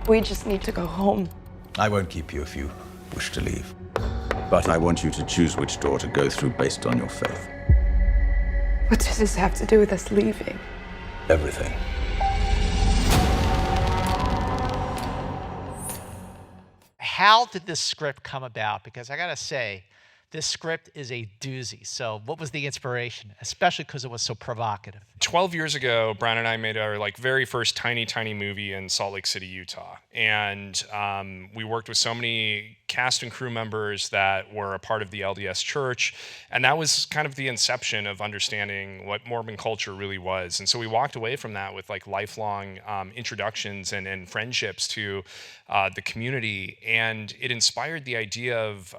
We just need to go home. I won't keep you if you wish to leave. But I want you to choose which door to go through based on your faith. What does this have to do with us leaving? Everything. How did this script come about? Because I gotta say, this script is a doozy. So what was the inspiration, especially because it was so provocative? 12 years ago, Bryan and I made our very first tiny movie in Salt Lake City, Utah. And we worked with so many cast and crew members that were a part of the LDS church. And that was kind of the inception of understanding what Mormon culture really was. And so we walked away from that with lifelong introductions and friendships to the community. And it inspired the idea of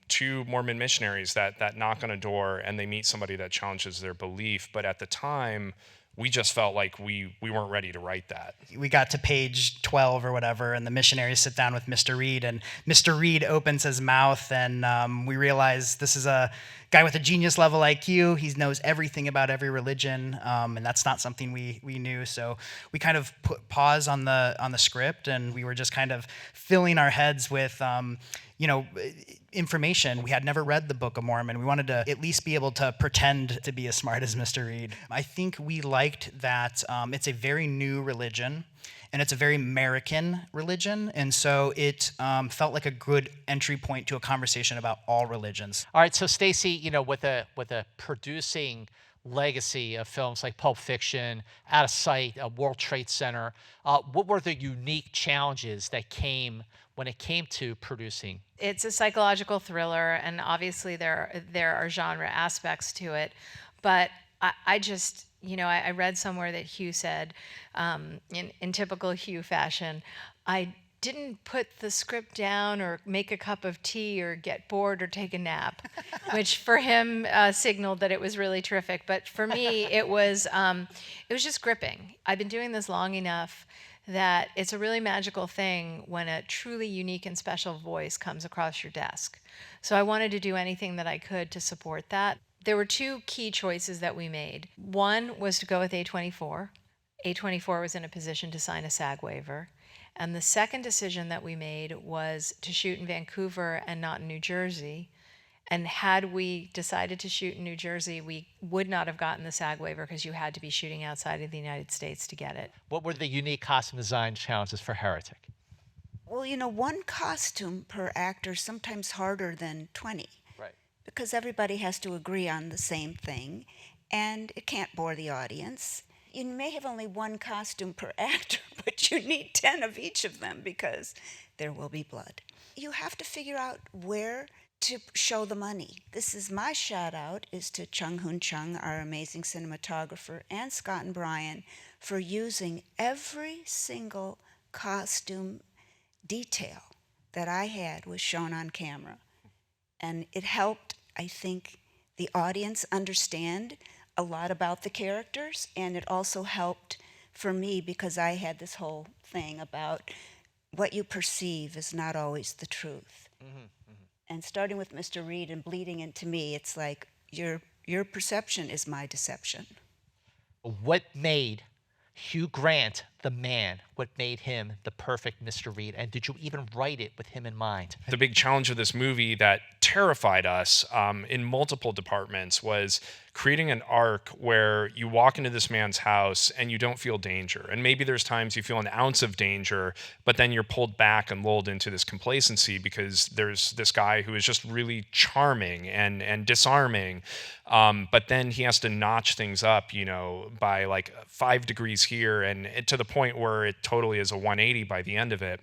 two Mormon missionaries that knock on a door and they meet somebody that challenges their belief. But at the time, we just felt like we weren't ready to write that. We got to page 12 or whatever, and the missionaries sit down with Mr. Reed, and Mr. Reed opens his mouth, and we realize this is a guy with a genius level IQ. He knows everything about every religion, and that's not something we knew. So we kind of put pause on the script, and we were just kind of filling our heads with information. We had never read the Book of Mormon. We wanted to at least be able to pretend to be as smart as Mr. Reed. I think we liked that it's a very new religion, and it's a very American religion, and so it felt like a good entry point to a conversation about all religions. All right, so Stacey, with a producing legacy of films like Pulp Fiction, Out of Sight, World Trade Center, what were the unique challenges that came when it came to producing? It's a psychological thriller, and obviously there are genre aspects to it, but I just, I read somewhere that Hugh said, in typical Hugh fashion, I didn't put the script down or make a cup of tea or get bored or take a nap, which for him signaled that it was really terrific. But for me, it was just gripping. I've been doing this long enough that it's a really magical thing when a truly unique and special voice comes across your desk. So I wanted to do anything that I could to support that. There were two key choices that we made. One was to go with A24. A24 was in a position to sign a SAG waiver. And the second decision that we made was to shoot in Vancouver and not in New Jersey. And had we decided to shoot in New Jersey, we would not have gotten the SAG waiver because you had to be shooting outside of the United States to get it. What were the unique costume design challenges for Heretic? Well, one costume per actor is sometimes harder than 20. Right. Because everybody has to agree on the same thing, and it can't bore the audience. You may have only one costume per actor, but you need 10 of each of them because there will be blood. You have to figure out where to show the money. This is my shout out is to Chung Hoon Chung, our amazing cinematographer, and Scott and Bryan for using every single costume detail that I had was shown on camera. And it helped, I think, the audience understand a lot about the characters, and it also helped for me because I had this whole thing about what you perceive is not always the truth. Mm-hmm, mm-hmm. And starting with Mr. Reed and bleeding into me, it's like your perception is my deception. What made Hugh Grant the man? What made him the perfect Mr. Reed? And did you even write it with him in mind? The big challenge of this movie that terrified us in multiple departments was creating an arc where you walk into this man's house and you don't feel danger. And maybe there's times you feel an ounce of danger, but then you're pulled back and lulled into this complacency because there's this guy who is just really charming and disarming. But then he has to notch things up, by 5 degrees here and to the point where it totally is a 180 by the end of it.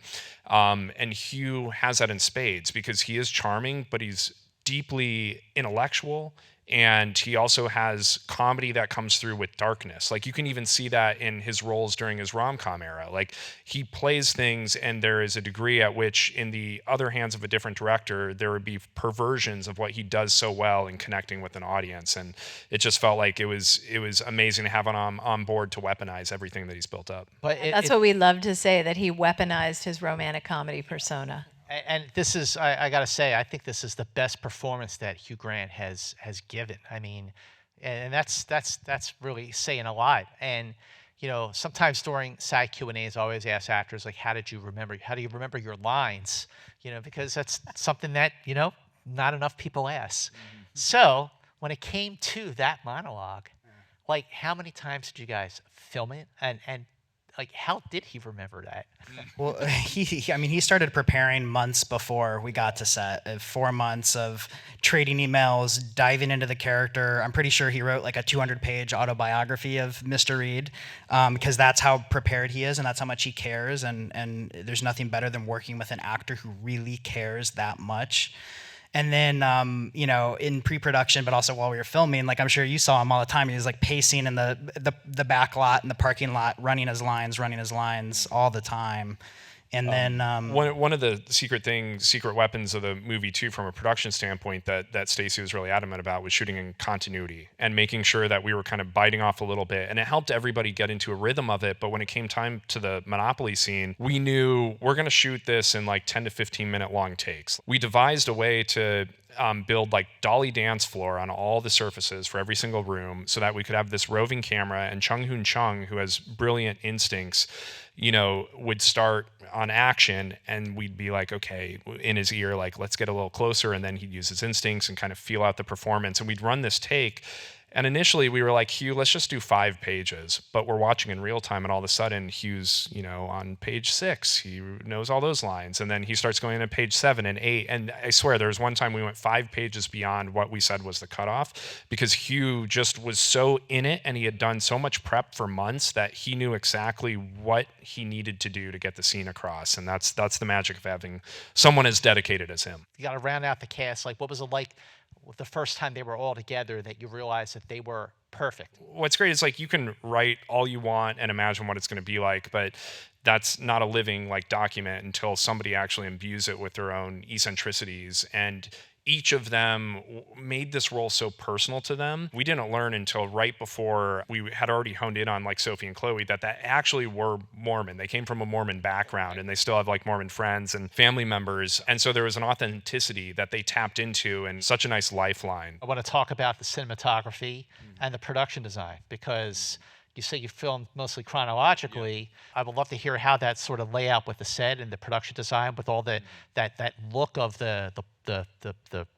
And Hugh has that in spades because he is charming, but he's deeply intellectual. And he also has comedy that comes through with darkness. You can even see that in his roles during his rom-com era. He plays things, and there is a degree at which, in the other hands of a different director, there would be perversions of what he does so well in connecting with an audience. And it just felt like it was amazing to have him on board to weaponize everything that he's built up. But that's what we love to say, that he weaponized his romantic comedy persona. And this is, I got to say, I think this is the best performance that Hugh Grant has given. I mean, and that's really saying a lot. And sometimes during SAG Q&As, I always ask actors, like, how do you remember your lines? Because that's something that, not enough people ask. So when it came to that monologue, like, how many times did you guys film it? And like, how did he remember that? Well, he started preparing months before we got to set. 4 months of trading emails, diving into the character. I'm pretty sure he wrote like a 200-page autobiography of Mr. Reed, because that's how prepared he is and that's how much he cares. And there's nothing better than working with an actor who really cares that much. And then, in pre-production, but also while we were filming, like I'm sure you saw him all the time, he was like pacing in the back lot and the parking lot, running his lines all the time. And then one of the secret weapons of the movie too, from a production standpoint, that Stacey was really adamant about, was shooting in continuity and making sure that we were kind of biting off a little bit, and it helped everybody get into a rhythm of it. But when it came time to the Monopoly scene, we knew we're going to shoot this in like 10 to 15 minute long takes. We devised a way to build like dolly dance floor on all the surfaces for every single room, so that we could have this roving camera, and Chung-Hoon Chung, who has brilliant instincts, would start on action, and we'd be like, okay, in his ear, like, let's get a little closer, and then he'd use his instincts and kind of feel out the performance, and we'd run this take. And initially we were like, Hugh, let's just do 5 pages. But we're watching in real time, and all of a sudden Hugh's, on page 6, he knows all those lines. And then he starts going into page 7 and 8. And I swear there was one time we went 5 pages beyond what we said was the cutoff, because Hugh just was so in it, and he had done so much prep for months that he knew exactly what he needed to do to get the scene across. And that's the magic of having someone as dedicated as him. You got to round out the cast. Like, what was it like the first time they were all together that you realized that they were perfect? What's great is, like, you can write all you want and imagine what it's going to be like, but that's not a living like document until somebody actually imbues it with their own eccentricities. And each of them made this role so personal to them. We didn't learn until right before we had already honed in on like Sophie and Chloe that actually were Mormon. They came from a Mormon background, and they still have like Mormon friends and family members. And so there was an authenticity that they tapped into, and such a nice lifeline. I want to talk about the cinematography and the production design, because you say you filmed mostly chronologically. I would love to hear how that sort of layout with the set and the production design, with all that look of the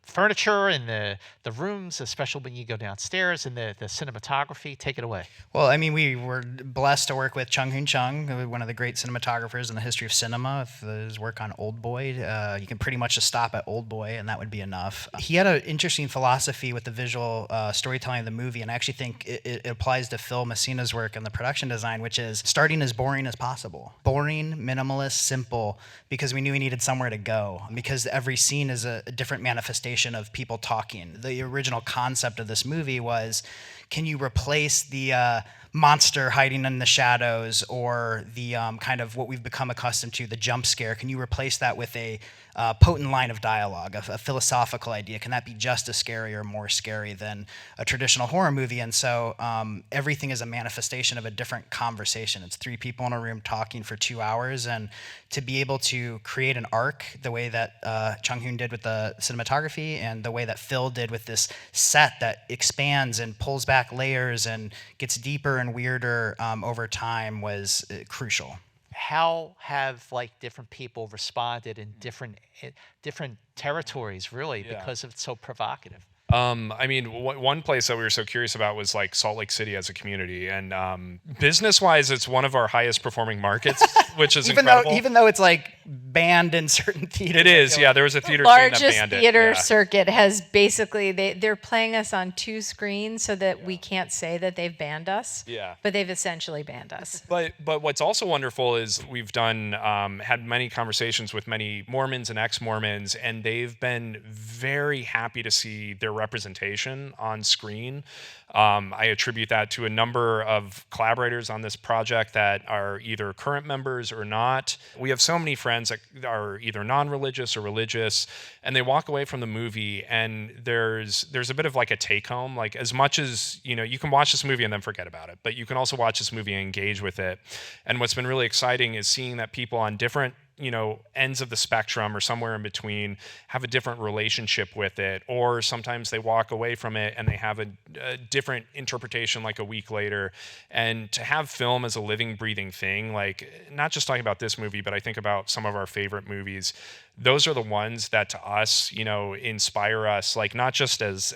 furniture and the rooms, especially when you go downstairs, and the cinematography. Take it away. Well, I mean, we were blessed to work with Chung-Hoon Chung, one of the great cinematographers in the history of cinema. With his work on Old Boy, you can pretty much just stop at Old Boy, and that would be enough. He had an interesting philosophy with the visual storytelling of the movie, and I actually think it applies to Phil Messina's work and the production design, which is starting as boring as possible. Boring, minimalist, simple, because we knew we needed somewhere to go, because every scene is a different manifestation of people talking. The original concept of this movie was, can you replace the monster hiding in the shadows, or the kind of what we've become accustomed to, the jump scare? Can you replace that with a potent line of dialogue, a philosophical idea? Can that be just as scary or more scary than a traditional horror movie? And so everything is a manifestation of a different conversation. It's 3 people in a room talking for 2 hours, and to be able to create an arc the way that Chung-Hoon did with the cinematography, and the way that Phil did with this set that expands and pulls back layers and gets deeper and weirder over time, was crucial. How have like different people responded in different territories, really, because it's so provocative? I mean, one place that we were so curious about was like Salt Lake City as a community, and business-wise, it's one of our highest performing markets, which is incredible. Even though it's like banned in certain theaters. It is, yeah. There was a theater chain that Largest banned it. theater Yeah. circuit has basically they're playing us on 2 screens so that we can't say that they've banned us. Yeah. But they've essentially banned us. But what's also wonderful is we've done had many conversations with many Mormons and ex-Mormons, and they've been very happy to see their representation on screen. I attribute that to a number of collaborators on this project that are either current members or not. We have so many friends that are either non-religious or religious, and they walk away from the movie, and there's a bit of like a take-home. Like, as much as, you can watch this movie and then forget about it, but you can also watch this movie and engage with it. And what's been really exciting is seeing that people on different ends of the spectrum or somewhere in between have a different relationship with it, or sometimes they walk away from it and they have a different interpretation like a week later. And to have film as a living, breathing thing, like not just talking about this movie, but I think about some of our favorite movies, those are the ones that to us, inspire us, like not just as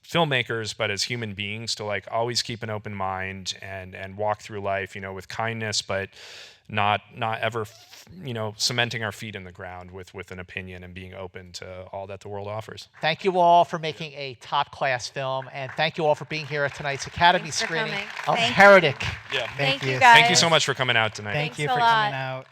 filmmakers, but as human beings, to like always keep an open mind and walk through life, with kindness, but not ever, cementing our feet in the ground with an opinion and being open to all that the world offers. Thank you all for making a top-class film, and thank you all for being here at tonight's Academy Thanks for screening coming. of Thank you. Heretic. Yeah. Thank you, you. guys. Thank you so much for coming out tonight. Thank you Thanks for a lot. coming out.